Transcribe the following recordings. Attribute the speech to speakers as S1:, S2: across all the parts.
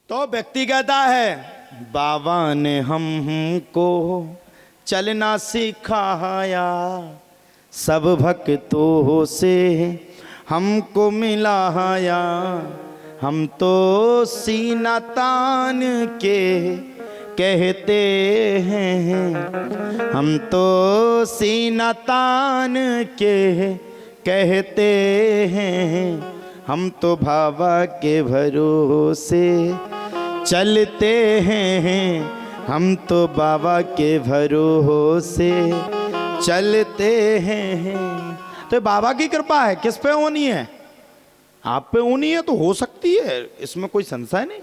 S1: तो व्यक्ति कहता है बाबा ने हमको चलना सिखाया, सब भक्तों से हमको मिलाया, हम तो सीना तान के कहते हैं, हम तो सीना तान के कहते हैं, हम तो बाबा के भरोसे चलते हैं, हम तो बाबा के भरोसे चलते हैं। तो बाबा की कृपा है, किस पे होनी है? आप पे होनी है तो हो सकती है, इसमें कोई संशय नहीं।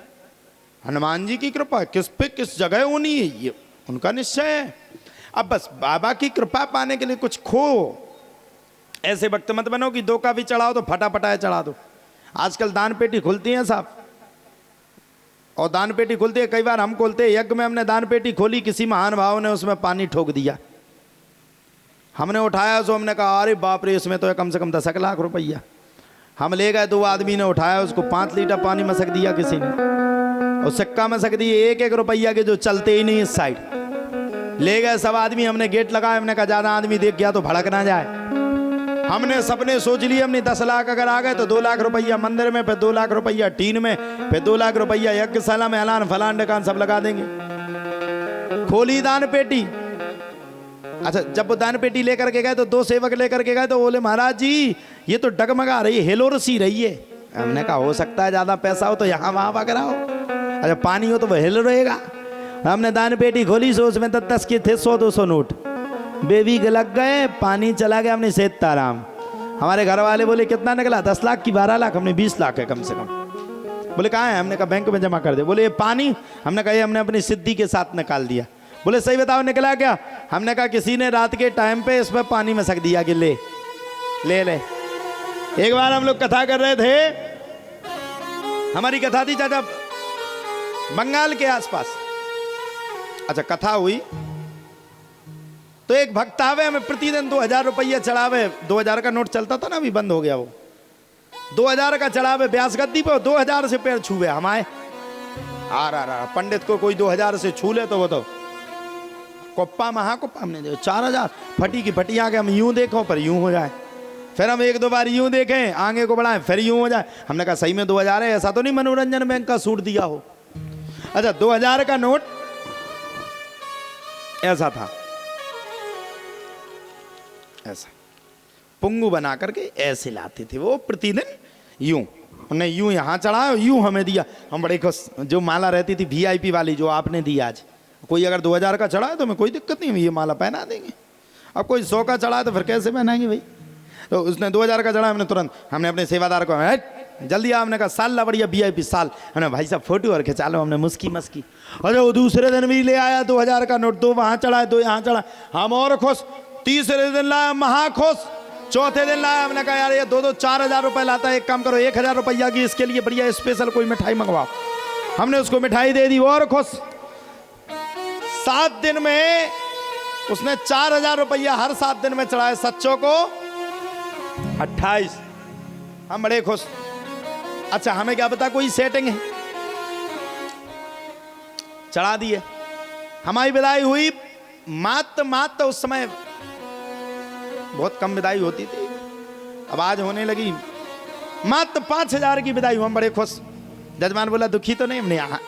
S1: हनुमान जी की कृपा किस पे किस जगह होनी है ये उनका निश्चय है। अब बस बाबा की कृपा पाने के लिए कुछ खो, ऐसे वक्त मत बनो कि दो का भी चढ़ाओ तो फटाफटाए चढ़ा दो। आजकल दान पेटी खुलती है साहब, और दान पेटी खुलती है, कई बार हम खोलते यज्ञ में, हमने दान पेटी खोली, किसी महान भाव ने उसमें पानी ठोक दिया, हमने उठाया उसको, हमने कहा अरे बाप रे इसमें तो है कम से कम 10 लाख रुपया। हम ले गए, 2 आदमी ने उठाया उसको, 5 लीटर पानी मसक दिया किसी ने, और सिक्का मसक दिए 1-1 रुपया के जो चलते ही नहीं इस साइड। ले गए सब आदमी, हमने गेट लगाया, हमने कहा ज़्यादा आदमी देख गया तो भड़क ना जाए। हमने सपने सोच लिए, हमने 10 लाख अगर आ गए तो 2 लाख रुपया मंदिर में, फिर 2 लाख रुपया टीन में, फिर 2 लाख रुपया यज्ञशाला में, ऐलान फलान डकान सब लगा देंगे। खोली दान पेटी। अच्छा, जब वो दान पेटी लेकर के गए तो 2 सेवक लेकर के गए तो बोले महाराज जी ये तो डगमगा रही है, हिलोर सी रही है। हमने कहा हो सकता है ज़्यादा पैसा हो तो यहाँ वहाँ पकड़ाओ, अच्छा पानी हो तो वह हिल रहेगा। हमने दान पेटी खोली, सो उसमें तो 10 के थे 100-200 नोट, बेबी लग गए, पानी चला गया, हमने सीताराम। हमारे घर वाले बोले कितना निकला? 10 लाख की 12 लाख? हमने 20 लाख है कम से कम। बोले कहाँ है? हमने कहा बैंक में जमा कर दे। बोले ये पानी? हमने कहा ये हमने अपनी सिद्धि के साथ निकाल दिया। बोले सही बताओ निकला क्या? हमने कहा किसी ने रात के टाइम पे इसमें पानी में सक दिया कि ले ले ले। एक बार हम लोग कथा कर रहे थे, हमारी कथा थी चाचा बंगाल के आसपास। अच्छा कथा हुई तो एक भक्त आवे, हमें प्रतिदिन 2000 रुपया चढ़ावे। 2000 का नोट चलता था ना, अभी बंद हो गया वो। 2000 का चढ़ावे ब्यास गद्दी पे, 2000 से पैर छुए हम आए। आ रहा पंडित को कोई 2000 से छू ले तो वो तो कोप्पा महाकोप्पा। हमने देखो 4000 फटी की फटी आगे, हम यूं देखो पर यूं हो जाए, फिर हम 1-2 बार यूं देखें आगे को बढ़ाएं फिर यूं हो जाए। हमने कहा सही में 2000 है, ऐसा तो नहीं मनोरंजन बैंक का सूट दिया हो। अच्छा 2000 का नोट ऐसा था, ऐसा पुंगू बना करके ऐसे लाते थे वो प्रतिदिन। यूं उन्हें यूं यहाँ चढ़ाया, यूं हमें दिया। हम बड़े खुश, जो माला रहती थी VIP वाली जो आपने दी आज, कोई अगर 2000 का चढ़ा है तो हमें कोई दिक्कत नहीं, ये माला पहना देंगे। अब कोई 100 का चढ़ा है तो फिर कैसे पहनाएंगे भाई? तो उसने 2000 का चढ़ा, हमने तुरंत हमने अपने सेवादार को जल्दी आ, हमने कहा साल ला बढ़िया VIP साल। हमने भाई साहब फोटो और खिंचा लो, हमने मुस्की मस्की। अरे वो दूसरे दिन भी ले आया 2000 का नोट, 2 वहाँ चढ़ा है 2 यहाँ चढ़ा, हम और खुश। तीसरे दिन लाया महा खुश, चौथे दिन लाया, हमने कहा यार ये 2-2 4,000 रुपये लाता है, एक काम करो 1000 रुपया की इसके लिए बढ़िया स्पेशल कोई मिठाई मंगवाओ। हमने उसको मिठाई दे दी और खुश। 7 दिन में उसने 4000 रुपया हर 7 दिन में चढ़ाए, सच्चों को 28। हम बड़े खुश। अच्छा हमें क्या पता कोई सेटिंग है, चढ़ा दिए। हमारी विदाई हुई, मात्र उस समय बहुत कम विदाई होती थी, अब आज होने लगी, मात्र 5000 की विदाई। हम बड़े खुश। जजमान बोला दुखी तो नहीं? हमने यहाँ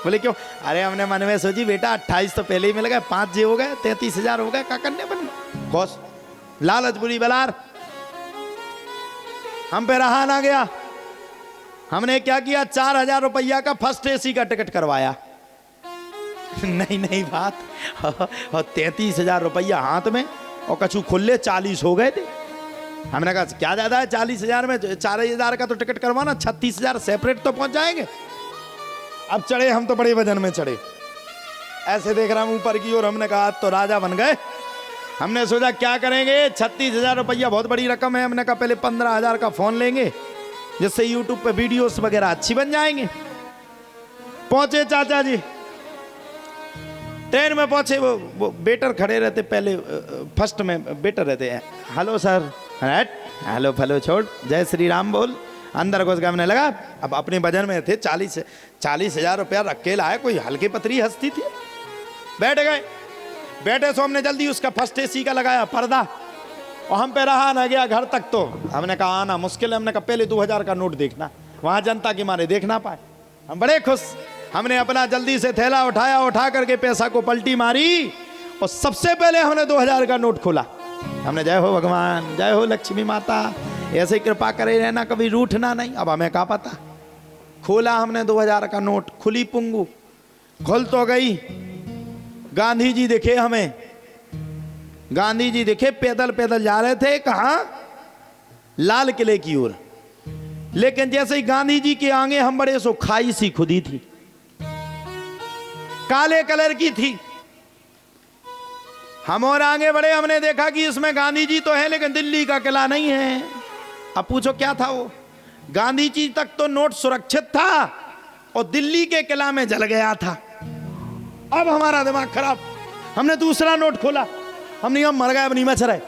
S1: बोले क्यों? अरे हमने मन में सोची बेटा 28 तो पहले ही मिल गए, 5 जे हो गए, 33,000 हो गए, क्या करने बन खुश। लालच बुरी बलार, हम पे रहा ना गया। हमने क्या किया, 4000 रुपया का फर्स्ट AC का टिकट करवाया। नहीं बात, और 33,000 रुपया हाथ में और कछु खुले 40 हो गए थे। हमने कहा क्या ज्यादा है 40,000 में, 4,000 का तो टिकट करवाना, 36,000 सेपरेट तो पहुंच जाएंगे। अब चढ़े हम तो बड़े वजन में चढ़े, ऐसे देख रहा हूं ऊपर की ओर। हमने कहा तो राजा बन गए। हमने सोचा क्या करेंगे, 36,000 रुपया बहुत बड़ी रकम है। हमने कहा पहले 15,000 का फोन लेंगे, जिससे यूट्यूब पे वीडियोस वगैरह अच्छी बन जाएंगे। पहुंचे चाचा जी, ट्रेन में पहुंचे, वो वेटर खड़े रहते पहले, फर्स्ट में वेटर रहते हैं। हेलो सर, हेलो फलो छोड़, जय श्री राम बोल, अंदर घुस गए। हमने लगा अब अपने वजन में थे 40,000 रुपया रख के लाए, कोई हल्की पतरी हस्ती थी। बैठ गए, बैठे सो हमने जल्दी उसका फर्स्ट एसी का लगाया पर्दा और हम पे रहा ना गया घर तक। तो हमने कहा आना मुश्किल है। हमने कहा पहले 2000 का नोट देखना, वहां जनता के मारे देख ना पाए। हम बड़े खुश। हमने अपना जल्दी से थैला उठाया, उठा करके पैसा को पलटी मारी और सबसे पहले हमने 2000 का नोट खोला। हमने जय हो भगवान, जय हो लक्ष्मी माता, ऐसे कृपा करे रहना, कभी रूठना नहीं। अब हमें क्या पता। खोला हमने 2000 का नोट, खुली पुंगू, खुल तो गई। गांधी जी दिखे हमें, गांधी जी दिखे पैदल पैदल जा रहे थे। कहां? लाल किले की ओर। लेकिन जैसे ही गांधी जी के आगे हम बड़े सो खाई सी खुदी थी, काले कलर की थी। हम और आगे बढ़े, हमने देखा कि इसमें गांधी जी तो है लेकिन दिल्ली का किला नहीं है। अब पूछो क्या था वो? गांधी जी तक तो नोट सुरक्षित था और दिल्ली के किला में जल गया था। अब हमारा दिमाग खराब। हमने दूसरा नोट खोला, हमने हम मर गए, अब नहीं बच रहे।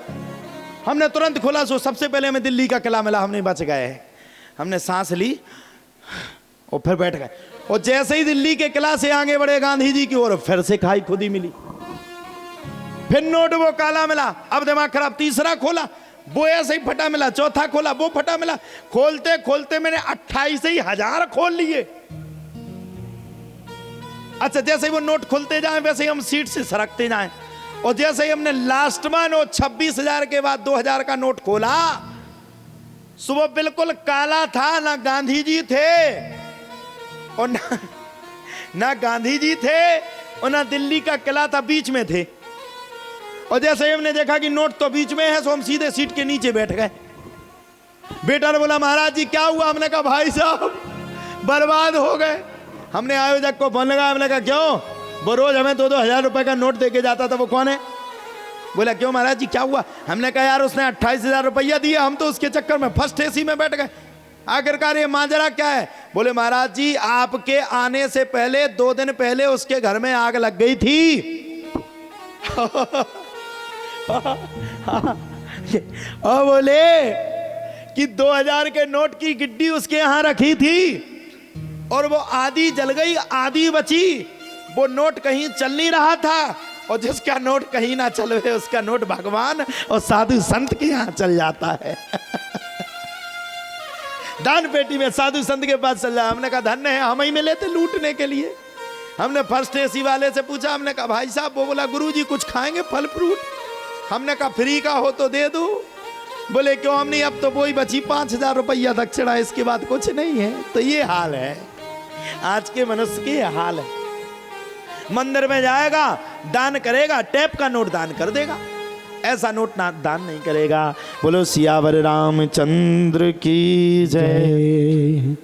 S1: हमने तुरंत खोला, सो सबसे पहले हमें दिल्ली का किला मिला, हमने बच गए। हमने सांस ली और फिर बैठ गए। और जैसे ही दिल्ली के किला से आगे बढ़े गांधी जी की ओर, फिर से खाई खुदी मिली, फिर नोट वो काला मिला। अब दिमाग खराब। तीसरा खोला, वो ऐसे ही फटा मिला। चौथा खोला, वो फटा मिला। खोलते खोलते मैंने 28,000 खोल लिए। अच्छा, जैसे ही वो नोट खुलते जाए वैसे ही हम सीट से सरकते जाए। और जैसे ही हमने लास्ट में 26,000 के बाद 2000 का नोट खोला, सुबह बिल्कुल काला था। ना गांधी जी थे और ना गांधी जी थे और ना दिल्ली का किला था, बीच में थे। और जैसे ही हमने देखा कि नोट तो बीच में है, तो हम सीधे सीट के नीचे बैठ गए। बेटा ने बोला महाराज जी क्या हुआ? हमने कहा भाई साहब बर्बाद हो गए। हमने आयोजक को फोन लगाया, हमने कहा क्यों? वो रोज हमें 2-2 हजार रुपए का नोट देके जाता था, वो कौन है? बोला क्यों महाराज जी क्या हुआ? हमने कहा यार उसने 28,000 रुपया दिया, हम तो उसके चक्कर में फर्स्ट एसी में बैठ गए। आखिरकार ये माजरा क्या है? बोले महाराज जी आपके आने से पहले 2 दिन पहले उसके घर में आग लग गई थी। और बोले कि 2000 के नोट की गिड्डी उसके यहां रखी थी और वो आधी जल गई, आधी बची। वो नोट कहीं चल नहीं रहा था, और जिसका नोट कहीं ना चले उसका नोट भगवान और साधु संत के यहां चल जाता है। दान पेटी में साधु संत के पास चल जाए। हमने कहा धन्य है, हम ही मिले थे लूटने के लिए। हमने फर्स्ट एसी वाले से पूछा, हमने कहा भाई साहब, वो बोला गुरुजी कुछ खाएंगे फल फ्रूट? हमने कहा फ्री का हो तो दे दो। बोले क्यों? हम नहीं, अब तो वही बची 5,000 रुपया दक्षिणा, इसके बाद कुछ नहीं है। तो ये हाल है आज के मनुष्य के, हाल है। मंदिर में जाएगा, दान करेगा, टैप का नोट दान कर देगा, ऐसा नोट ना दान नहीं करेगा। बोलो सियावर रामचंद्र की जय।